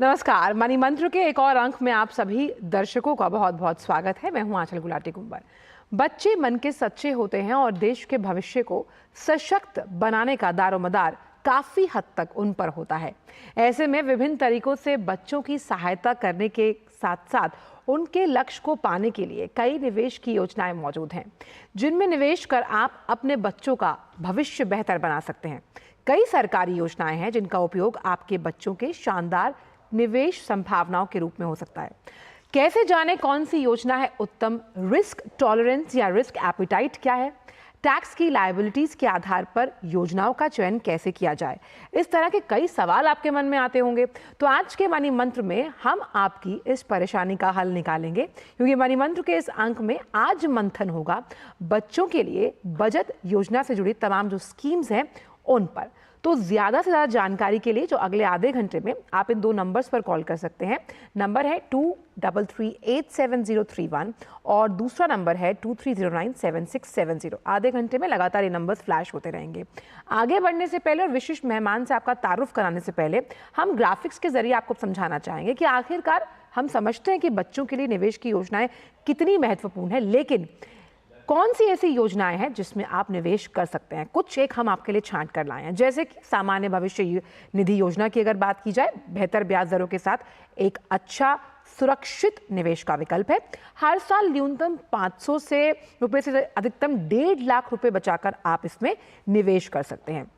नमस्कार। मनी मंत्र के एक और अंक में आप सभी दर्शकों का बहुत बहुत स्वागत है। मैं हूं आंचल गुलाटी कुंवर। बच्चे मन के सच्चे होते हैं और देश के भविष्य को सशक्त बनाने का दारोमदार काफी हद तक उन पर होता है। ऐसे में विभिन्न तरीकों से बच्चों की सहायता करने के साथ साथ उनके लक्ष्य को पाने के लिए कई निवेश की योजनाएं मौजूद हैं, जिनमें निवेश कर आप अपने बच्चों का भविष्य बेहतर बना सकते हैं। कई सरकारी योजनाएं हैं जिनका उपयोग आपके बच्चों के शानदार निवेश संभावनाओं के रूप में हो सकता है। कैसे जाने कौन सी योजना है उत्तम? रिस्क टॉलरेंस या रिस्क एपिटाइट क्या है? टैक्स की लायबिलिटीज के आधार पर योजनाओं का चयन कैसे किया जाए? इस तरह के कई सवाल आपके मन में आते होंगे। तो आज के मनी मंत्र में हम आपकी इस परेशानी का हल निकालेंगे, क्योंकि मनी मंत्र के इस अंक में आज मंथन होगा बच्चों के लिए बचत योजना से जुड़ी तमाम जो स्कीम्स हैं उन पर। तो ज़्यादा से ज़्यादा जानकारी के लिए जो अगले आधे घंटे में आप इन 2 नंबर्स पर कॉल कर सकते हैं। नंबर है 23387031 और दूसरा नंबर है 23097670। आधे घंटे में लगातार ये नंबर्स फ्लैश होते रहेंगे। आगे बढ़ने से पहले और विशिष्ट मेहमान से आपका तारुफ कराने से पहले हम ग्राफिक्स के जरिए आपको समझाना चाहेंगे कि आखिरकार हम समझते हैं कि बच्चों के लिए निवेश की योजनाएं कितनी महत्वपूर्ण है, लेकिन कौन सी ऐसी योजनाएं हैं जिसमें आप निवेश कर सकते हैं। कुछ एक हम आपके लिए छांट कर लाए हैं, जैसे कि सामान्य भविष्य निधि योजना की अगर बात की जाए, बेहतर ब्याज दरों के साथ एक अच्छा सुरक्षित निवेश का विकल्प है। हर साल न्यूनतम 500 से रुपए से अधिकतम 1.5 लाख रुपए बचाकर आप इसमें निवेश कर सकते हैं।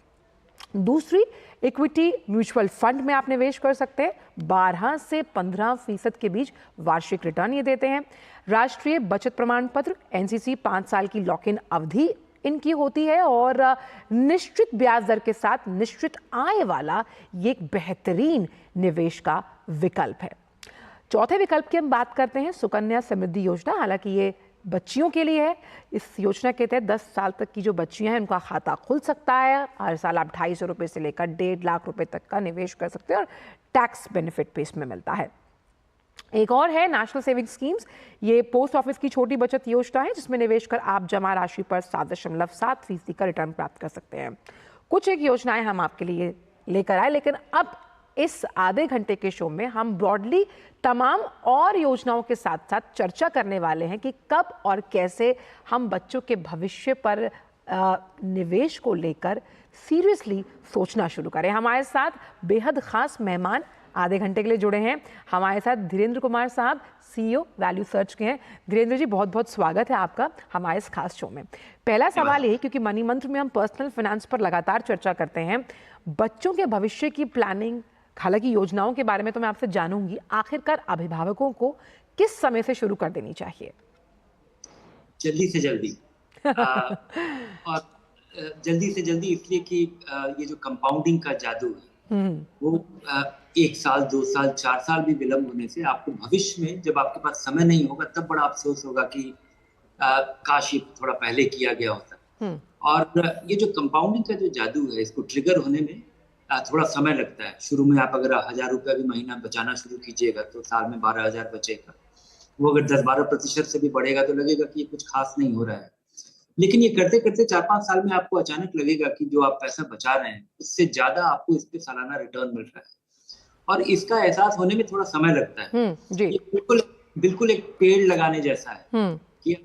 दूसरी, इक्विटी म्यूचुअल फंड में आप निवेश कर सकते हैं। 12 से 15% के बीच वार्षिक रिटर्न ये देते हैं। राष्ट्रीय बचत प्रमाण पत्र एनसीसी 5 साल की लॉक इन अवधि इनकी होती है और निश्चित ब्याज दर के साथ निश्चित आय वाला ये एक बेहतरीन निवेश का विकल्प है। चौथे विकल्प की हम बात करते हैं सुकन्या समृद्धि योजना। हालांकि ये बच्चियों के लिए है। इस योजना के तहत 10 साल तक की जो बच्चियां हैं उनका खाता खुल सकता है। हर साल आप 250 रुपये से लेकर 1.5 लाख रुपए तक का निवेश कर सकते हैं और टैक्स बेनिफिट भी इसमें मिलता है। एक और है नेशनल सेविंग स्कीम्स। ये पोस्ट ऑफिस की छोटी बचत योजना है जिसमें निवेश कर आप जमा राशि पर 7.7% का रिटर्न प्राप्त कर सकते हैं। कुछ एक योजनाएं हम आपके लिए लेकर आए, लेकिन अब इस आधे घंटे के शो में हम ब्रॉडली तमाम और योजनाओं के साथ साथ चर्चा करने वाले हैं कि कब और कैसे हम बच्चों के भविष्य पर निवेश को लेकर सीरियसली सोचना शुरू करें। हमारे साथ बेहद खास मेहमान आधे घंटे के लिए जुड़े हैं। हमारे साथ धीरेन्द्र कुमार साहब, सीईओ वैल्यू सर्च के हैं। धीरेन्द्र जी, बहुत बहुत स्वागत है आपका हमारे इस खास शो में। पहला सवाल ये, क्योंकि मनी मंत्र में हम पर्सनल फाइनेंस पर लगातार चर्चा करते हैं, बच्चों के भविष्य की प्लानिंग, हालांकि योजनाओं के बारे में तो मैं आपसे जानूंगी, आखिरकार अभिभावकों को किस समय से शुरू कर देनी चाहिए? जल्दी से जल्दी और जल्दी से जल्दी इसलिए कि ये जो कंपाउंडिंग का जादू है वो 1 साल 2 साल 4 साल भी विलंब होने से आपको भविष्य में जब आपके पास समय नहीं होगा तब बड़ा अफसोस होगा कि काश ये थोड़ा पहले किया गया होता। और ये जो कंपाउंडिंग का जो जादू है, इसको ट्रिगर होने में थोड़ा समय लगता है। शुरू में आप अगर 1000 रुपया भी महीना बचाना शुरू कीजिएगा तो साल में 12,000 बचेगा। वो अगर 10-12% से भी बढ़ेगा तो लगेगा कि ये कुछ खास नहीं हो रहा है, लेकिन ये करते करते 4-5 साल में आपको अचानक लगेगा कि जो आप पैसा बचा रहे हैं उससे ज्यादा आपको इस पे सालाना रिटर्न मिल रहा है, और इसका एहसास होने में थोड़ा समय लगता है। जी। ये बिल्कुल एक पेड़ लगाने जैसा है कि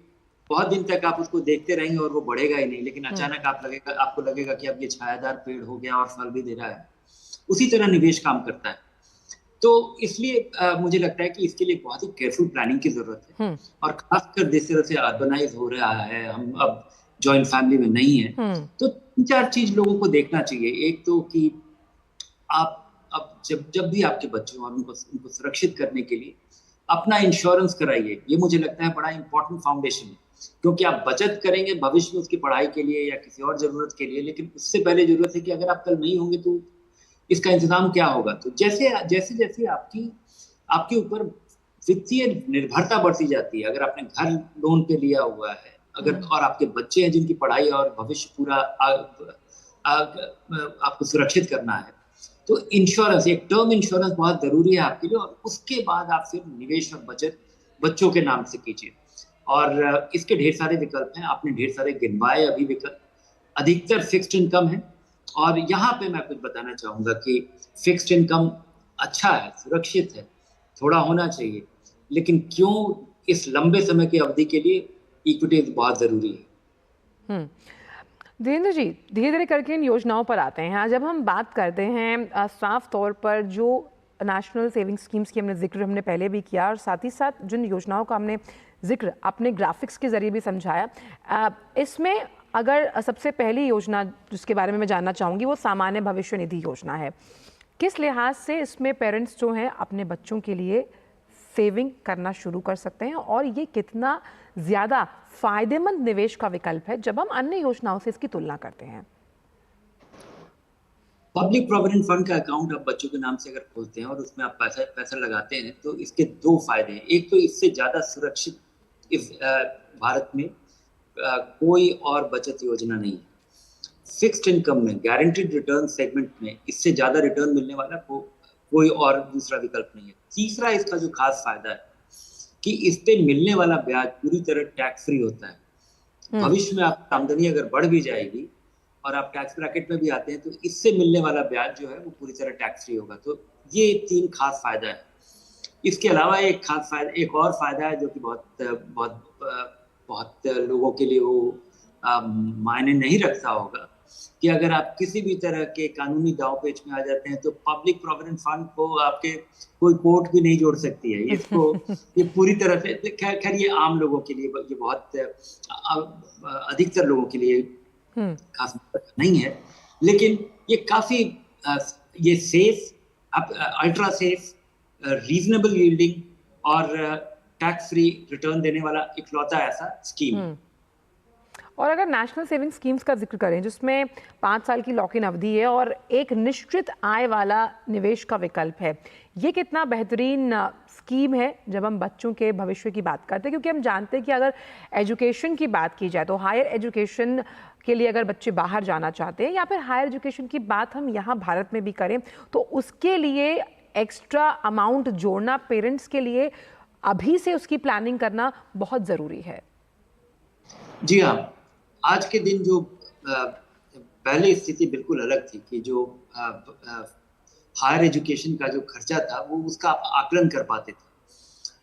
बहुत दिन तक आप उसको देखते रहेंगे और वो बढ़ेगा ही नहीं, लेकिन अचानक आपको लगेगा कि अब ये छायादार पेड़ हो गया और फल भी दे रहा है। उसी तरह निवेश काम करता है। तो इसलिए मुझे लगता है कि इसके लिए बहुत ही केयरफुल प्लानिंग की जरूरत है, और खासकर जिस तरह से अर्बनाइज हो रहा है, हम अब जॉइंट फैमिली में नहीं है, तो 3-4 चीज लोगों को देखना चाहिए। एक तो कि आप अब जब भी आपके बच्चे हो, उनको सुरक्षित करने के लिए अपना इंश्योरेंस कराइए। ये मुझे लगता है बड़ा इंपॉर्टेंट फाउंडेशन है, क्योंकि आप बचत करेंगे भविष्य में उसकी पढ़ाई के लिए या किसी और जरूरत के लिए, लेकिन उससे पहले जरूरत है कि अगर आप कल नहीं होंगे तो इसका इंतजाम क्या होगा। तो जैसे जैसे आपके ऊपर वित्तीय निर्भरता बढ़ती जाती है, अगर आपने घर लोन पे लिया हुआ है, अगर और आपके बच्चे हैं जिनकी पढ़ाई और भविष्य पूरा आपको सुरक्षित करना है, तो इंश्योरेंस, एक टर्म इंश्योरेंस बहुत जरूरी है आपके लिए। और उसके बाद आप फिर निवेश और बचत बच्चों के नाम से कीजिए, और इसके ढेर सारे विकल्प हैं, आपने ढेर सारे गिनवाए अभी विकल्प। अधिकतर फिक्स्ड इनकम है, और यहाँ पे मैं कुछ बताना चाहूंगा कि फिक्स्ड इनकम अच्छा है, सुरक्षित है, थोड़ा होना चाहिए, लेकिन क्यों इस लंबे समय की अवधि के लिए इक्विटी बहुत जरूरी है। हम्म। धीरेन्द्र जी, धीरे धीरे करके इन योजनाओं पर आते हैं। जब हम बात करते हैं साफ तौर पर जो नेशनल सेविंग स्कीम्स की हमने जिक्र हमने पहले भी किया और साथ ही साथ जिन योजनाओं का हमने जिक्र अपने ग्राफिक्स के जरिए भी समझाया, इसमें अगर सबसे पहली योजना जिसके बारे में मैं जानना चाहूँगी वो सामान्य भविष्य निधि योजना है। किस लिहाज से इसमें पेरेंट्स जो हैं अपने बच्चों के लिए सेविंग करना शुरू कर सकते हैं और ये कितना ज़्यादा फायदेमंद निवेश का विकल्प है जब हम अन्य योजनाओं से इसकी तुलना करते हैं? पब्लिक प्रोविडेंट फंड का अकाउंट आप बच्चों के नाम से अगर खोलते हैं और उसमें आप पैसा पैसा लगाते हैं तो इसके दो फायदे हैं। एक तो इससे ज्यादा सुरक्षित इस भारत में कोई और बचत योजना नहीं है। फिक्स्ड इनकम में गारंटीड रिटर्न सेगमेंट में इससे ज्यादा रिटर्न मिलने वाला कोई और दूसरा विकल्प नहीं है। तीसरा इसका जो खास फायदा है कि इस पे मिलने वाला ब्याज पूरी तरह टैक्स फ्री होता है। भविष्य में आपकी आमदनी अगर बढ़ भी जाएगी और आप टैक्स ब्रैकेट में भी आते हैं तो इससे मिलने वाला ब्याज जो है वो पूरी तरह टैक्स फ्री होगा। तो ये 3 खास फायदा है। इसके अलावा एक और फायदा है जो कि बहुत बहुत बहुत लोगों के लिए वो मायने नहीं रखता होगा कि अगर आप किसी भी तरह के कानूनी दांव पेच में आ जाते हैं तो पब्लिक प्रोविडेंट फंड को आपके कोई कोर्ट भी नहीं जोड़ सकती है। इसको ये पूरी तरह से खैर ये आम लोगों के लिए, ये बहुत अधिकतर लोगों के लिए खास नहीं है, लेकिन ये काफी ये safe, ultra safe, reasonable yielding और टैक्स फ्री रिटर्न देने वाला इकलौता ऐसा स्कीम है। और अगर नेशनल सेविंग स्कीम्स का जिक्र करें जिसमें 5 साल की लॉक इन अवधि है और एक निश्चित आय वाला निवेश का विकल्प है, ये कितना बेहतरीन स्कीम है जब हम बच्चों के भविष्य की बात करते हैं। क्योंकि हम जानते हैं कि अगर एजुकेशन की बात की जाए तो हायर एजुकेशन के लिए अगर बच्चे बाहर जाना चाहते हैं या फिर हायर एजुकेशन की बात हम यहाँ भारत में भी करें तो उसके लिए एक्स्ट्रा अमाउंट जोड़ना पेरेंट्स के लिए अभी से उसकी प्लानिंग करना बहुत ज़रूरी है। जी हाँ, आज के दिन जो पहले स्थिति बिल्कुल अलग थी कि जो हायर एजुकेशन का जो खर्चा था वो उसका आप आकलन कर पाते थे।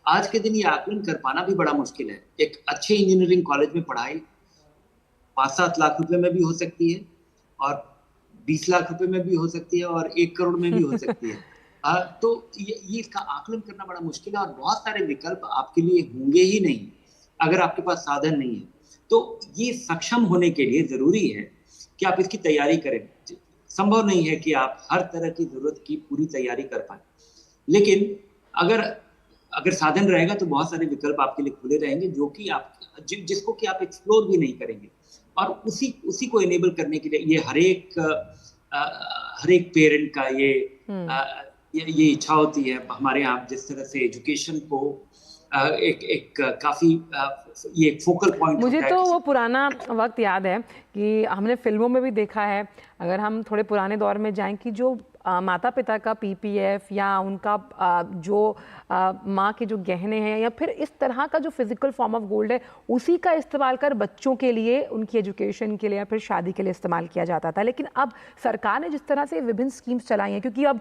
आज के दिन ये आकलन कर पाना भी बड़ा मुश्किल है। एक अच्छे इंजीनियरिंग कॉलेज में पढ़ाई 5-7 लाख रुपए में भी हो सकती है और 20 लाख रुपए में भी हो सकती है और 1 करोड़ में भी हो सकती है। तो ये इसका आकलन करना बड़ा मुश्किल है और बहुत सारे विकल्प आपके लिए होंगे ही नहीं अगर आपके पास साधन नहीं है। तो ये सक्षम होने के लिए जरूरी है कि आप इसकी तैयारी करें। संभव नहीं है कि आप हर तरह की जरूरत की पूरी तैयारी कर पाए, लेकिन अगर साधन रहेगा तो बहुत सारे विकल्प आपके लिए खुले रहेंगे जो कि आप जिसको कि आप एक्सप्लोर भी नहीं करेंगे। और उसी को इनेबल करने के लिए ये हर एक पेरेंट का ये इच्छा होती है। हमारे यहाँ जिस तरह से एजुकेशन को एक काफी ये एक फोकल पॉइंट मुझे तो वो पुराना वक्त याद है कि हमने फिल्मों में भी देखा है। अगर हम थोड़े पुराने दौर में जाएं कि जो माता पिता का पीपीएफ या उनका जो माँ के जो गहने हैं या फिर इस तरह का जो फिजिकल फॉर्म ऑफ गोल्ड है उसी का इस्तेमाल कर बच्चों के लिए उनकी एजुकेशन के लिए या फिर शादी के लिए इस्तेमाल किया जाता था। लेकिन अब सरकार ने जिस तरह से विभिन्न स्कीम्स चलाई हैं, क्योंकि अब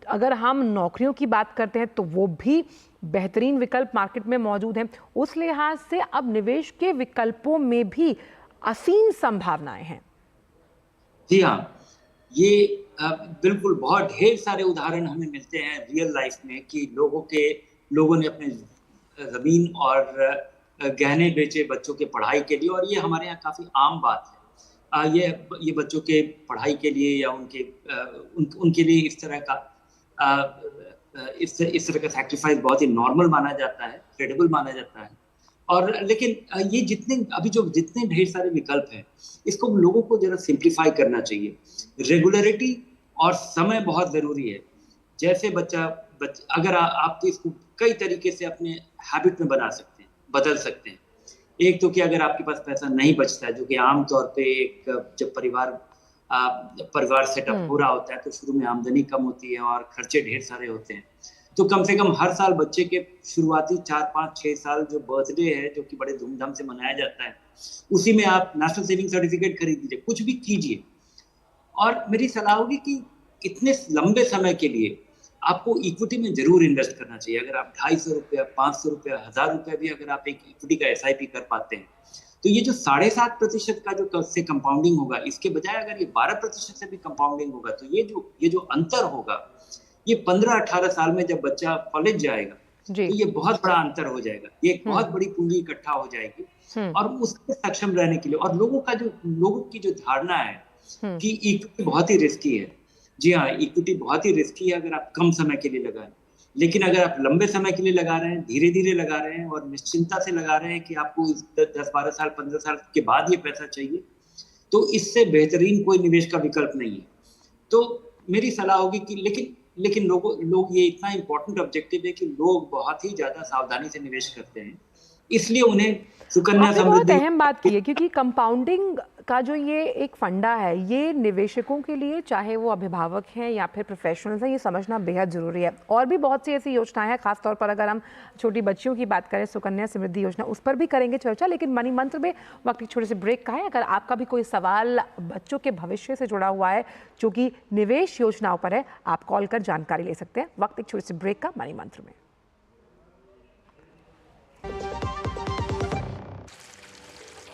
अगर हम नौकरियों की बात करते हैं तो वो भी बेहतरीन विकल्प मार्केट में मौजूद हैं, उस लिहाज से अब निवेश के विकल्पों में भी असीम संभावनाएं हैं। जी हाँ, ये बिल्कुल बहुत ढेर सारे उदाहरण हमें मिलते हैं रियल लाइफ में कि लोगों ने अपने जमीन और गहने बेचे बच्चों के पढ़ाई के लिए, और ये हमारे यहाँ काफी आम बात है। ये बच्चों के पढ़ाई के लिए या उनके लिए इस तरह का सैक्रिफाइस बहुत ही नॉर्मल माना जाता है, क्रेडिबल माना जाता है। और लेकिन ये जितने ढेर सारे विकल्प हैं इसको लोगों को जरा सिंप्लीफाई करना चाहिए। रेगुलरिटी और समय बहुत जरूरी है। जैसे अगर आप इसको कई तरीके से अपने हैबिट में बदल सकते हैं। एक तो कि अगर आपके पास पैसा नहीं बचता है, जो कि आमतौर पे जब परिवार सेटअप हो रहा होता है तो शुरू में आमदनी कम होती है और खर्चे ढेर सारे होते हैं, तो कम से कम हर साल बच्चे के शुरुआती 4, 5, 6 साल जो बर्थडे है, जो कि बड़े धूमधाम से मनाया जाता है, उसी में आप नेशनल सेविंग सर्टिफिकेट खरीद लीजिए, कुछ भी कीजिए। और मेरी सलाह होगी कि इतने लंबे समय के लिए आपको इक्विटी में जरूर इन्वेस्ट करना चाहिए। अगर आप 250 रुपया, 500 रुपया, 1000 रुपया भी अगर आप एक इक्विटी का SIP कर पाते हैं, तो ये जो 7.5% का जो से कंपाउंडिंग होगा, इसके बजाय अगर ये 12% से भी कंपाउंडिंग होगा, तो ये जो अंतर होगा, ये 15-18 साल में जब बच्चा कॉलेज जाएगा, तो ये बहुत बड़ा अंतर हो जाएगा। ये एक बहुत बड़ी पूंजी इकट्ठा हो जाएगी, और उसके सक्षम रहने के लिए, और लोगों की जो धारणा है कि इक्विटी बहुत ही रिस्की है। जी हाँ, इक्विटी बहुत ही रिस्की है अगर आप कम समय के लिए लगाएं, लेकिन अगर आप लंबे समय के लिए लगा रहे हैं, धीरे धीरे लगा रहे हैं और निश्चिंता से लगा रहे हैं कि आपको 10-12 साल, 15 साल के बाद ये पैसा चाहिए, तो इससे बेहतरीन कोई निवेश का विकल्प नहीं है। तो मेरी सलाह होगी कि लेकिन लोग, ये इतना इंपॉर्टेंट ऑब्जेक्टिव है कि लोग बहुत ही ज्यादा सावधानी से निवेश करते हैं, इसलिए उन्हें सुकन्या आपने बहुत समृद्धि अहम बात की है, क्योंकि कंपाउंडिंग का जो ये एक फंडा है, ये निवेशकों के लिए, चाहे वो अभिभावक हैं या फिर प्रोफेशनल्स हैं, ये समझना बेहद ज़रूरी है। और भी बहुत सी ऐसी योजनाएं हैं, खासतौर पर अगर हम छोटी बच्चियों की बात करें, सुकन्या समृद्धि योजना, उस पर भी करेंगे चर्चा। लेकिन मनी मंत्र में वक्त एक छोटे से ब्रेक का है। अगर आपका भी कोई सवाल बच्चों के भविष्य से जुड़ा हुआ है, जो कि निवेश योजनाओं पर है, आप कॉल कर जानकारी ले सकते हैं। वक्त एक छोटे से ब्रेक का, मनी मंत्र में।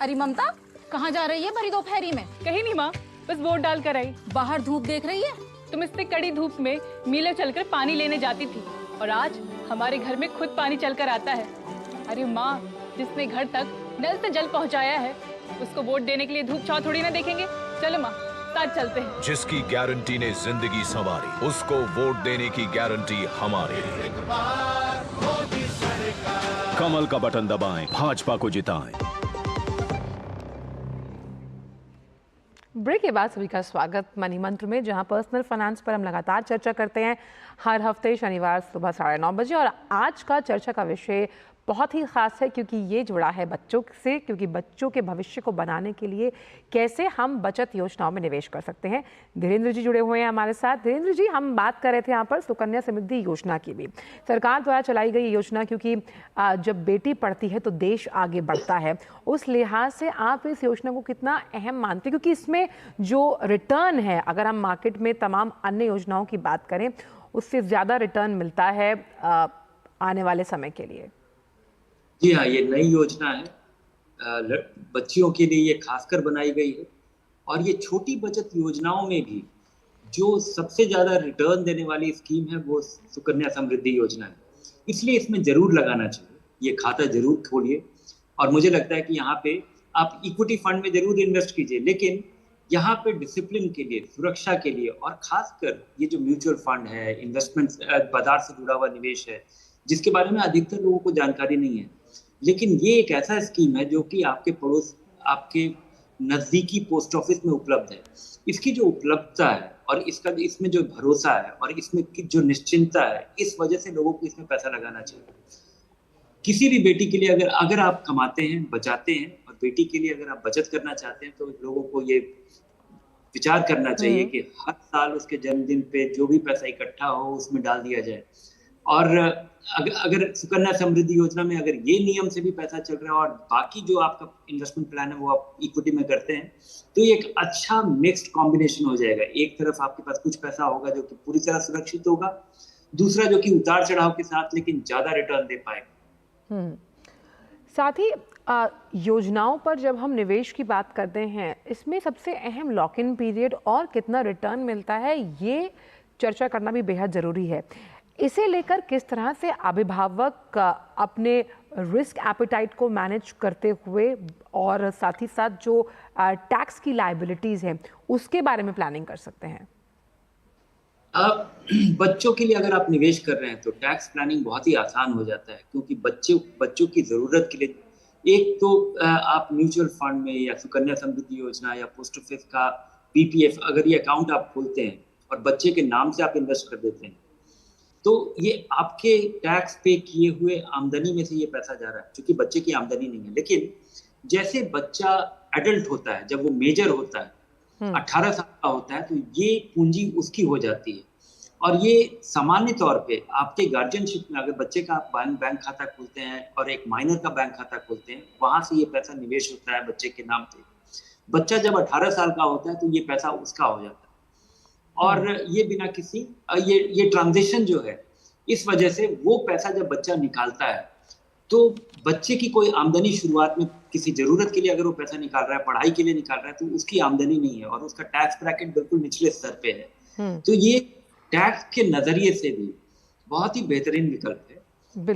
अरे ममता, कहाँ जा रही है भरी दोपहरी में? कहीं नहीं माँ, बस वोट डाल कर आई। बाहर धूप देख रही है? तुम इतनी कड़ी धूप में मीलों चलकर पानी लेने जाती थी, और आज हमारे घर में खुद पानी चलकर आता है। अरे माँ, जिसने घर तक नल से जल पहुँचाया है, उसको वोट देने के लिए धूप छाँव थोड़ी ना देखेंगे। चलो माँ, साथ चलते हैं। जिसकी गारंटी ने जिंदगी संवारी, उसको वोट देने की गारंटी हमारी। कमल का बटन दबाएं, भाजपा को जिताएं। ब्रेक के बाद सभी का स्वागत मनी मंत्र में, जहां पर्सनल फाइनेंस पर हम लगातार चर्चा करते हैं हर हफ्ते शनिवार सुबह 9:30 बजे। और आज का चर्चा का विषय बहुत ही खास है, क्योंकि ये जुड़ा है बच्चों से, क्योंकि बच्चों के भविष्य को बनाने के लिए कैसे हम बचत योजनाओं में निवेश कर सकते हैं। धीरेन्द्र जी जुड़े हुए हैं हमारे साथ। धीरेन्द्र जी, हम बात कर रहे थे यहाँ पर सुकन्या समृद्धि योजना की भी, सरकार द्वारा चलाई गई योजना, क्योंकि जब बेटी पढ़ती है तो देश आगे बढ़ता है। उस लिहाज से आप इस योजना को कितना अहम मानते हैं, क्योंकि इसमें जो रिटर्न है, अगर हम मार्केट में तमाम अन्य योजनाओं की बात करें, उससे ज़्यादा रिटर्न मिलता है आने वाले समय के लिए? जी हाँ, ये नई योजना है, बच्चियों के लिए ये खासकर बनाई गई है। और ये छोटी बचत योजनाओं में भी जो सबसे ज्यादा रिटर्न देने वाली स्कीम है, वो सुकन्या समृद्धि योजना है। इसलिए इसमें जरूर लगाना चाहिए, ये खाता जरूर खोलिए। और मुझे लगता है कि यहाँ पे आप इक्विटी फंड में जरूर इन्वेस्ट कीजिए, लेकिन यहाँ पे डिसिप्लिन के लिए, सुरक्षा के लिए, और खासकर ये जो म्यूचुअल फंड है, इन्वेस्टमेंट बाजार से जुड़ा हुआ निवेश है, जिसके बारे में अधिकतर लोगों को जानकारी नहीं है, लेकिन ये एक ऐसा स्कीम है जो कि आपके नजदीकी पोस्ट ऑफिस में उपलब्ध है। इसकी जो उपलब्धता है और इसमें जो भरोसा है और इसमें जो निश्चिंतता है, इस वजह से लोगों को इसमें पैसा लगाना चाहिए। किसी भी बेटी के लिए अगर आप कमाते हैं, बचाते हैं, और बेटी के लिए अगर आप बचत करना चाहते हैं, तो लोगों को ये विचार करना चाहिए कि हर साल उसके जन्मदिन पे जो भी पैसा इकट्ठा हो, उसमें डाल दिया जाए। और अगर सुकन्या समृद्धि योजना में अगर ये नियम से भी पैसा चल रहा है और बाकी जो आपका इन्वेस्टमेंट प्लान है वो आप इक्विटी में करते हैं, तो ये एक अच्छा मिक्स्ड कॉम्बिनेशन हो जाएगा। एक तरफ आपके पास कुछ पैसा होगा जो कि पूरी तरह सुरक्षित होगा, दूसरा जो कि उतार चढ़ाव के साथ लेकिन ज्यादा रिटर्न दे पाएगा। साथ ही योजनाओं पर जब हम निवेश की बात करते हैं, इसमें सबसे अहम लॉक इन पीरियड और कितना रिटर्न मिलता है, ये चर्चा करना भी बेहद ज़रूरी है। इसे लेकर किस तरह से अभिभावक अपने रिस्क एपेटाइट को मैनेज करते हुए और साथ ही साथ जो टैक्स की लायबिलिटीज़ हैं, उसके बारे में प्लानिंग कर सकते हैं? बच्चों के लिए अगर आप निवेश कर रहे हैं तो टैक्स प्लानिंग बहुत ही आसान हो जाता है, क्योंकि बच्चों की ज़रूरत के लिए एक तो आप म्यूचुअल फंड में या सुकन्या समृद्धि योजना या पोस्ट ऑफिस का PPF अगर ये अकाउंट आप खोलते हैं और बच्चे के नाम से आप इन्वेस्ट कर देते हैं, तो ये आपके टैक्स पे किए हुए आमदनी में से ये पैसा जा रहा है, क्योंकि बच्चे की आमदनी नहीं है। लेकिन जैसे बच्चा एडल्ट होता है, जब वो मेजर होता है, 18 साल का होता है, तो ये पूंजी उसकी हो जाती है। और ये सामान्य तौर पे आपके गार्जियनशिप में अगर बच्चे का आप बैंक खाता खोलते हैं और एक माइनर का बैंक खाता खोलते हैं, वहां से ये पैसा निवेश होता है बच्चे के नाम पे। बच्चा जब 18 साल का होता है तो ये पैसा उसका हो जाता है। और ये बिना किसी ये ट्रांजिशन जो है, इस वजह से वो पैसा जब बच्चा निकालता है तो बच्चे की कोई आमदनी शुरुआत में किसी जरूरत के लिए अगर वो पैसा निकाल रहा है, पढ़ाई के लिए निकाल रहा है, तो उसकी आमदनी नहीं है और उसका टैक्स ब्रैकेट बिल्कुल निचले स्तर पे है। तो ये टैक्स के नजरिए से भी बहुत ही बेहतरीन विकल्प है,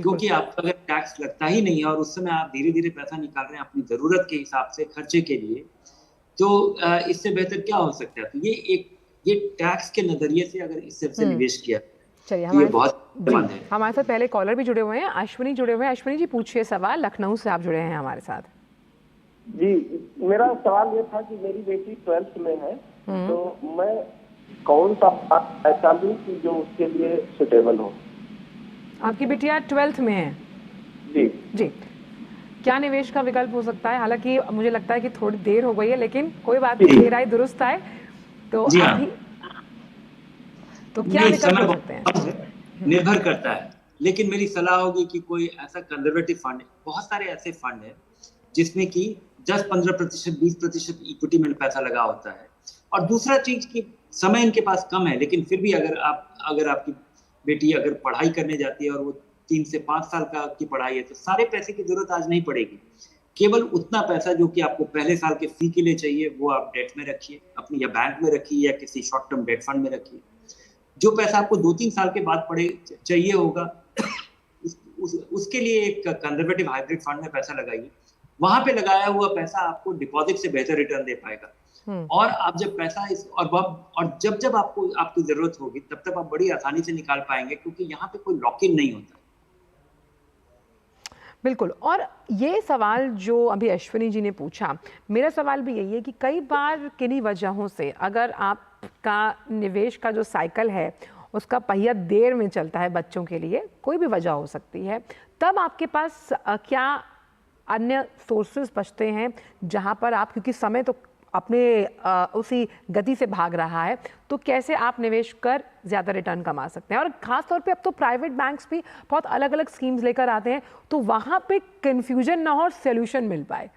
क्योंकि आपका अगर टैक्स लगता ही नहीं है और उस समय आप धीरे धीरे पैसा निकाल रहे हैं अपनी जरूरत के हिसाब से खर्चे के लिए, तो इससे बेहतर क्या हो सकता है। तो ये टैक्स के नजरिए से अगर इससे निवेश किया, चलिए हमारे साथ पहले कॉलर भी जुड़े हुए हैं, अश्विनी जुड़े हुए हैं। अश्विनी जी पूछिए सवाल, लखनऊ से आप जुड़े हैं हमारे साथ। जी, मेरा सवाल ये था कि मेरी बेटी 12th में है, तो मैं कौन सा ऐसा लूं कि जो उसके लिए सुटेबल हो। आपकी बिटिया 12th में है? जी जी, क्या निवेश का विकल्प हो सकता है? हालांकि मुझे लगता है कि थोड़ी देर हो गई है, लेकिन कोई बात नहीं, देर आई दुरुस्त आए। तो अभी तो क्या विकल्प हो सकते हैं? निर्भर करता है, लेकिन मेरी सलाह होगी कि कोई ऐसा कंजर्वेटिव फंड, बहुत सारे ऐसे फंड है जिसमें कि 10-15%, 20% इक्विटी में पैसा लगा होता है। और दूसरा चीज की समय इनके पास कम है, लेकिन फिर भी अगर आपकी बेटी अगर पढ़ाई करने जाती है और वो 3 से 5 साल की पढ़ाई है, तो सारे पैसे की जरूरत आज नहीं पड़ेगी। केवल उतना पैसा जो कि आपको पहले साल के फी के लिए चाहिए वो आप डेट में रखिए अपनी, या बैंक में रखिए, या किसी शॉर्ट टर्म डेट फंड में रखिए। जो पैसा आपको 2-3 साल के बाद चाहिए होगा उसके लिए एक कंजर्वेटिव हाइब्रिड फंड में पैसा लगाइए। वहां पे लगाया हुआ पैसा आपको डिपॉजिट से बेहतर रिटर्न दे पाएगा। और आप जब पैसा जब आपको आपकी जरूरत होगी तब तक आप बड़ी आसानी से निकाल पाएंगे, क्योंकि यहाँ पे कोई लॉक इन नहीं होता। बिल्कुल। और ये सवाल जो अभी अश्विनी जी ने पूछा, मेरा सवाल भी यही है कि कई बार किन्हीं वजहों से अगर आपका निवेश का जो साइकिल है उसका पहिया देर में चलता है, बच्चों के लिए कोई भी वजह हो सकती है, तब आपके पास क्या अन्य सोर्सेज बचते हैं जहां पर आप, क्योंकि समय तो अपने उसी गति से भाग रहा है, तो कैसे आप निवेश कर ज़्यादा रिटर्न कमा सकते हैं? और ख़ास तौर पे अब तो प्राइवेट बैंक्स भी बहुत अलग अलग स्कीम्स लेकर आते हैं, तो वहाँ पे कंफ्यूजन ना हो और सोल्यूशन मिल पाए।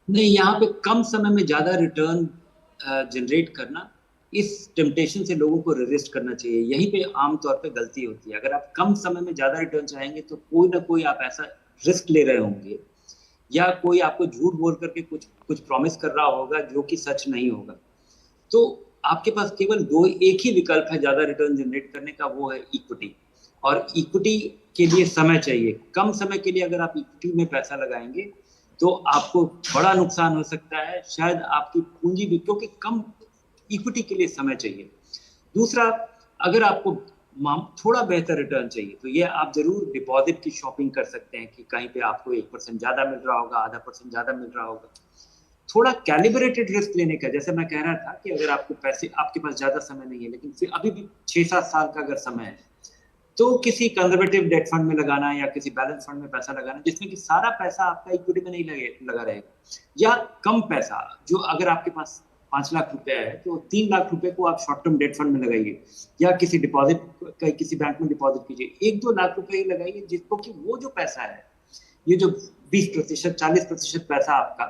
नहीं, यहाँ पे कम समय में ज़्यादा रिटर्न जनरेट करना, इस टेम्पटेशन से लोगों को रेजिस्ट करना चाहिए। यहीं पे आमतौर पे गलती होती है। अगर आप कम समय में ज़्यादा रिटर्न चाहेंगे तो कोई ना कोई आप ऐसा रिस्क ले रहे होंगे, या कोई आपको झूठ बोल करके कुछ प्रॉमिस कर रहा होगा जो कि सच नहीं होगा। तो आपके पास केवल एक ही विकल्प है ज़्यादा रिटर्न जनरेट करने का, वो है इक्विटी। और इक्विटी के लिए समय चाहिए। कम समय के लिए अगर आप इक्विटी में पैसा लगाएंगे तो आपको बड़ा नुकसान हो सकता है, शायद आपकी पूंजी भी, क्योंकि कम इक्विटी के लिए समय चाहिए। दूसरा, अगर आपको थोड़ा बेहतर रिटर्न चाहिए तो ये आप जरूर डिपॉजिट की शॉपिंग कर सकते हैं कि कहीं पे आपको 1% ज्यादा मिल रहा होगा, आधा % ज्यादा मिल रहा होगा। थोड़ा कैलिब्रेटेड रिस्क लेने का, जैसे मैं कह रहा था कि अगर आपको पैसे, आपके पास ज्यादा समय नहीं है लेकिन फिर अभी भी 6-7 साल का अगर समय है, तो किसी कंजर्वेटिव डेट फंड में लगाना या किसी बैलेंस फंड में पैसा लगाना जिसमें कि सारा पैसा आपका इक्विटी में नहीं लगा रहेगा, या कम पैसा, जो अगर आपके पास 5 लाख रुपया है तो 3 लाख रुपए को आप शॉर्ट टर्म डेट फंड में लगाइए, या किसी बैंक में डिपॉजिट कीजिए। 1-2 लाख रुपए ही लगाइए, जिसको कि वो जो पैसा है, ये जो 20%, 40% पैसा आपका,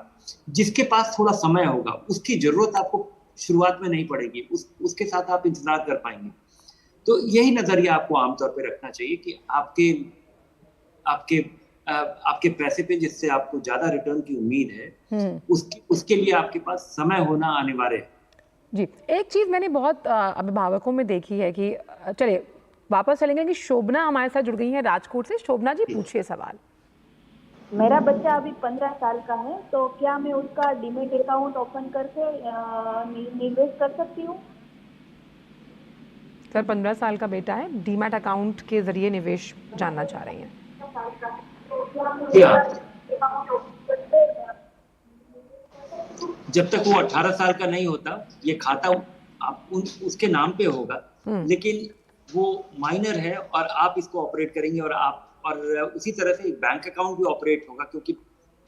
जिसके पास थोड़ा समय होगा, उसकी जरूरत आपको शुरुआत में नहीं पड़ेगी, उसके साथ आप इंतजार कर पाएंगे। तो यही नजरिया आपको आमतौर पे रखना चाहिए कि आपके पैसे पे जिससे आपको ज्यादा रिटर्न की उम्मीद है, उसके लिए आपके पास समय होना अनिवार्य है। जी, एक चीज मैंने बहुत अभिभावकों में देखी है कि, चलिए वापस चलेंगे कि शोभना हमारे साथ जुड़ गई है राजकोट से। शोभना जी पूछिए सवाल। मेरा बच्चा अभी 15 साल का है, तो क्या मैं उसका डीमेट अकाउंट ओपन करके निवेश कर सकती हूँ? सर 15 साल का बेटा है, डीमैट अकाउंट के जरिए निवेश जानना चाह रही हैं। जब तक वो 18 साल का नहीं होता, ये खाता उसके नाम पे होगा, लेकिन वो माइनर है और आप इसको ऑपरेट करेंगे, और उसी तरह से एक बैंक अकाउंट भी ऑपरेट होगा, क्योंकि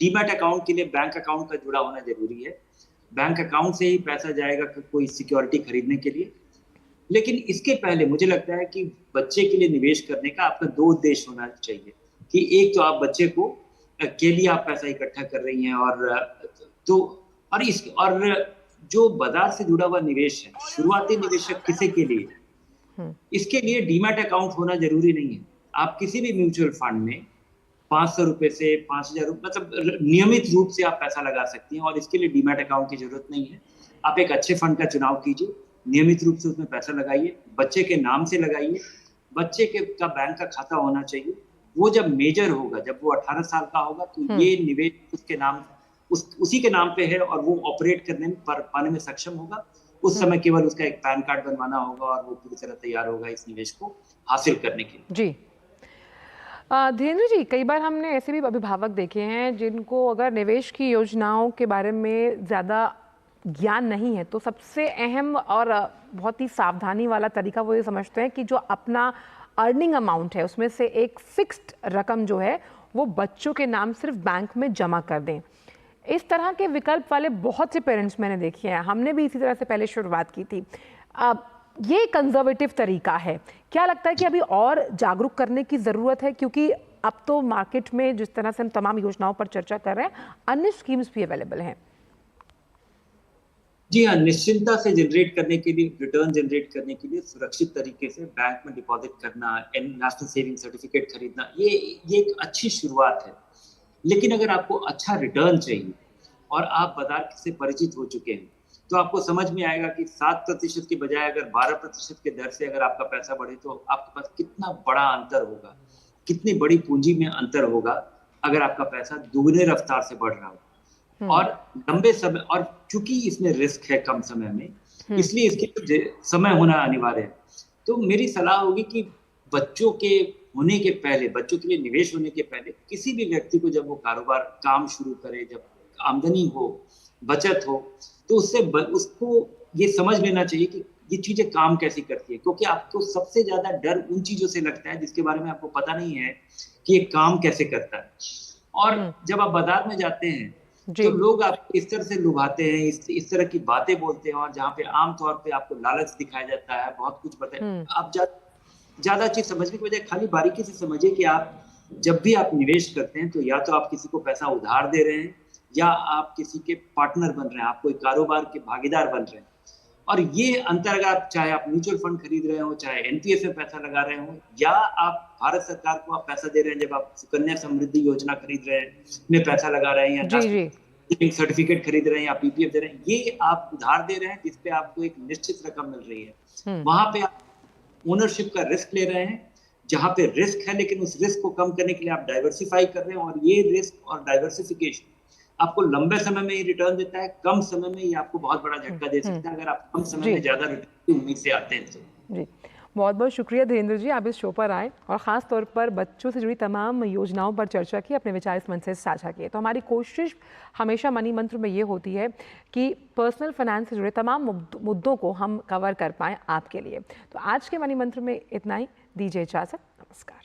डीमैट अकाउंट के लिए बैंक अकाउंट का जुड़ा होना जरूरी है। बैंक अकाउंट से ही पैसा जाएगा कोई सिक्योरिटी खरीदने के लिए। लेकिन इसके पहले मुझे लगता है कि बच्चे के लिए निवेश करने का आपका 2 उद्देश्य होना चाहिए, कि एक तो आप बच्चे के लिए आप पैसा इकट्ठा कर रही हैं, और जो बाजार से जुड़ा हुआ निवेश है, शुरुआती निवेशक किसी के लिए, इसके लिए डीमैट अकाउंट होना जरूरी नहीं है। आप किसी भी म्यूचुअल फंड में 500 रुपए से 5000 रुपए, मतलब नियमित रूप से आप पैसा लगा सकती हैं और इसके लिए डीमैट अकाउंट की जरूरत नहीं है। आप एक अच्छे फंड का चुनाव कीजिए, नियमित रूप से उसमें पैसा लगाइए, बच्चे के नाम से लगाइए, बच्चे का बैंक का खाता होना चाहिए। वो जब मेजर होगा, जब वो 18 साल का होगा, तो ये निवेश उसके नाम उसी के नाम पे है और वो ऑपरेट करने में पाने में सक्षम होगा। उस समय केवल उसका एक पैन कार्ड बनवाना होगा और वो पूरी तरह तैयार होगा इस निवेश को हासिल करने के लिए। जी धीरेन्द्र जी, कई बार हमने ऐसे भी अभिभावक देखे हैं जिनको अगर निवेश की योजनाओं के बारे में ज़्यादा ज्ञान नहीं है तो सबसे अहम और बहुत ही सावधानी वाला तरीका वो ये समझते हैं कि जो अपना अर्निंग अमाउंट है उसमें से एक फिक्स्ड रकम जो है वो बच्चों के नाम सिर्फ बैंक में जमा कर दें। इस तरह के विकल्प वाले बहुत से पेरेंट्स मैंने देखे हैं, हमने भी इसी तरह से पहले शुरुआत की थी। अब ये कंजर्वेटिव तरीका है, क्या लगता है कि अभी और जागरूक करने की ज़रूरत है? क्योंकि अब तो मार्केट में जिस तरह से हम तमाम योजनाओं पर चर्चा कर रहे हैं, अन्य स्कीम्स भी अवेलेबल हैं। जी हाँ, निश्चिंतता से जनरेट करने के लिए, रिटर्न जनरेट करने के लिए सुरक्षित तरीके से बैंक में डिपॉजिट करना, नेशनल सेविंग सर्टिफिकेट खरीदना, ये एक अच्छी शुरुआत है। लेकिन अगर आपको अच्छा रिटर्न चाहिए और आप बाजार से परिचित हो चुके हैं, तो आपको समझ में आएगा कि 7% की बजाय अगर 12% के दर से अगर आपका पैसा बढ़े तो आपके पास कितना बड़ा अंतर होगा, कितनी बड़ी पूंजी में अंतर होगा अगर आपका पैसा दुगने रफ्तार से बढ़ रहा हो। और लंबे समय, और चूंकि इसमें रिस्क है कम समय में, इसलिए इसके समय होना अनिवार्य है। तो मेरी सलाह होगी कि बच्चों के होने के पहले, बच्चों के लिए निवेश होने के पहले, किसी भी व्यक्ति को जब वो कारोबार काम शुरू करे, जब आमदनी हो, बचत हो, तो उसको ये समझ लेना चाहिए कि ये चीजें काम कैसे करती है। क्योंकि आपको सबसे ज्यादा डर उन चीजों से लगता है जिसके बारे में आपको पता नहीं है कि ये काम कैसे करता है। और जब आप बाजार में जाते हैं तो लोग आपको इस तरह से लुभाते हैं, इस तरह की बातें बोलते हैं, और जहाँ पे आमतौर पे आपको लालच दिखाया जाता है, बहुत कुछ बताए। आप ज्यादा चीज समझने की बजाय खाली बारीकी से समझिए कि आप जब भी आप निवेश करते हैं तो या तो आप किसी को पैसा उधार दे रहे हैं या आप किसी के पार्टनर बन रहे हैं, आप कोई कारोबार के भागीदार बन रहे हैं। और ये अंतर, अगर आप चाहे आप म्यूचुअल फंड खरीद रहे हो, चाहे एनपीएस में पैसा लगा रहे हो, या आप भारत सरकार को आप पैसा दे रहे हैं, जब आप सुकन्या समृद्धि योजना खरीद रहे हैं, में पैसा लगा रहे हैं, या सर्टिफिकेट खरीद रहे हैं, या पीपीएफ दे रहे हैं, ये आप उधार दे रहे हैं जिसपे आपको एक निश्चित रकम मिल रही है। वहां पे आप ओनरशिप का रिस्क ले रहे हैं, जहां पे रिस्क है, लेकिन उस रिस्क को कम करने के लिए आप डाइवर्सिफाई कर रहे हैं। और ये रिस्क और डाइवर्सिफिकेशन आपको लंबे समय में ही रिटर्न देता है, कम समय में ही आपको बहुत बड़ा झटका दे सकता है अगर आप कम समय में ज्यादा रिटर्न की उम्मीद से आते हैं तो। जी, बहुत बहुत शुक्रिया धीरेन्द्र जी, आप इस शो पर आए और ख़ास तौर पर बच्चों से जुड़ी तमाम योजनाओं पर चर्चा की, अपने विचार इस मंच से साझा किए। तो हमारी कोशिश हमेशा मनी मंत्र में ये होती है कि पर्सनल फाइनेंस से जुड़े तमाम मुद्दों को हम कवर कर पाएँ आपके लिए। तो आज के मनी मंत्र में इतना ही, दीजिए इजाज़त, नमस्कार।